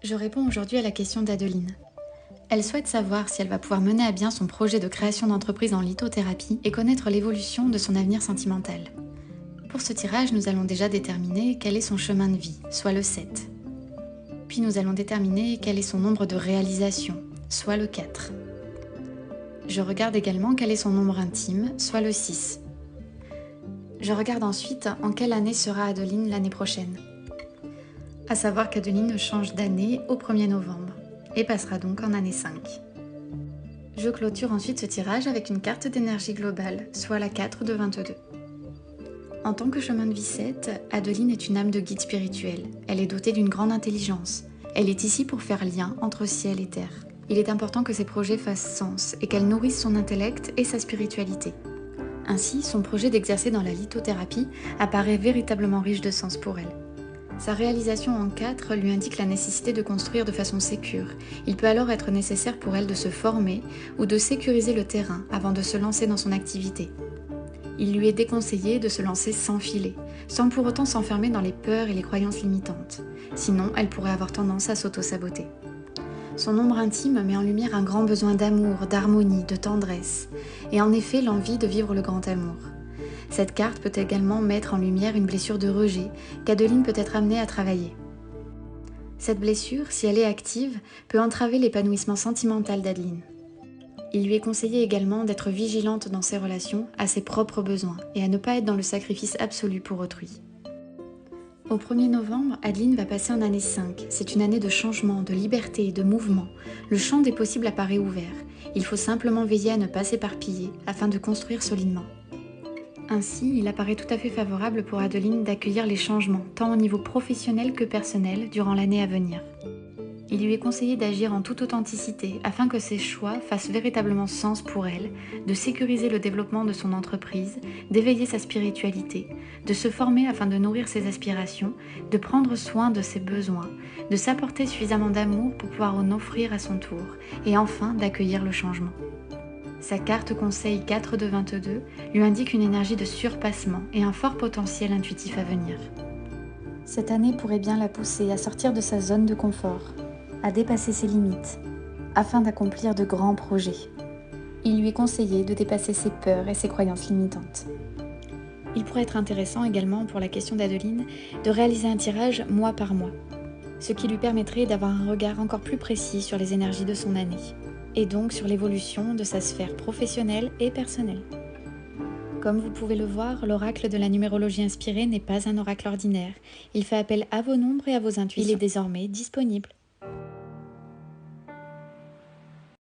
Je réponds aujourd'hui à la question d'Adeline. Elle souhaite savoir si elle va pouvoir mener à bien son projet de création d'entreprise en lithothérapie et connaître l'évolution de son avenir sentimental. Pour ce tirage, nous allons déjà déterminer quel est son chemin de vie, soit le 7. Puis nous allons déterminer quel est son nombre de réalisations, soit le 4. Je regarde également quel est son nombre intime, soit le 6. Je regarde ensuite en quelle année sera Adeline l'année prochaine. À savoir qu'Adeline change d'année au 1er novembre et passera donc en année 5. Je clôture ensuite ce tirage avec une carte d'énergie globale, soit la 4 de 22. En tant que chemin de vie 7, Adeline est une âme de guide spirituel. Elle est dotée d'une grande intelligence. Elle est ici pour faire lien entre ciel et terre. Il est important que ses projets fassent sens et qu'elle nourrisse son intellect et sa spiritualité. Ainsi, son projet d'exercer dans la lithothérapie apparaît véritablement riche de sens pour elle. Sa réalisation en 4 lui indique la nécessité de construire de façon sécure. Il peut alors être nécessaire pour elle de se former ou de sécuriser le terrain avant de se lancer dans son activité. Il lui est déconseillé de se lancer sans filet, sans pour autant s'enfermer dans les peurs et les croyances limitantes. Sinon, elle pourrait avoir tendance à s'auto-saboter. Son nombre intime met en lumière un grand besoin d'amour, d'harmonie, de tendresse, et en effet l'envie de vivre le grand amour. Cette carte peut également mettre en lumière une blessure de rejet qu'Adeline peut être amenée à travailler. Cette blessure, si elle est active, peut entraver l'épanouissement sentimental d'Adeline. Il lui est conseillé également d'être vigilante dans ses relations à ses propres besoins et à ne pas être dans le sacrifice absolu pour autrui. Au 1er novembre, Adeline va passer en année 5. C'est une année de changement, de liberté, de mouvement. Le champ des possibles apparaît ouvert. Il faut simplement veiller à ne pas s'éparpiller afin de construire solidement. Ainsi, il apparaît tout à fait favorable pour Adeline d'accueillir les changements, tant au niveau professionnel que personnel, durant l'année à venir. Il lui est conseillé d'agir en toute authenticité afin que ses choix fassent véritablement sens pour elle, de sécuriser le développement de son entreprise, d'éveiller sa spiritualité, de se former afin de nourrir ses aspirations, de prendre soin de ses besoins, de s'apporter suffisamment d'amour pour pouvoir en offrir à son tour, et enfin d'accueillir le changement. Sa carte conseil 4 de 22 lui indique une énergie de surpassement et un fort potentiel intuitif à venir. Cette année pourrait bien la pousser à sortir de sa zone de confort, à dépasser ses limites, afin d'accomplir de grands projets. Il lui est conseillé de dépasser ses peurs et ses croyances limitantes. Il pourrait être intéressant également pour la question d'Adeline de réaliser un tirage mois par mois, ce qui lui permettrait d'avoir un regard encore plus précis sur les énergies de son année, et donc sur l'évolution de sa sphère professionnelle et personnelle. Comme vous pouvez le voir, l'oracle de la numérologie inspirée n'est pas un oracle ordinaire. Il fait appel à vos nombres et à vos intuitions. Il est désormais disponible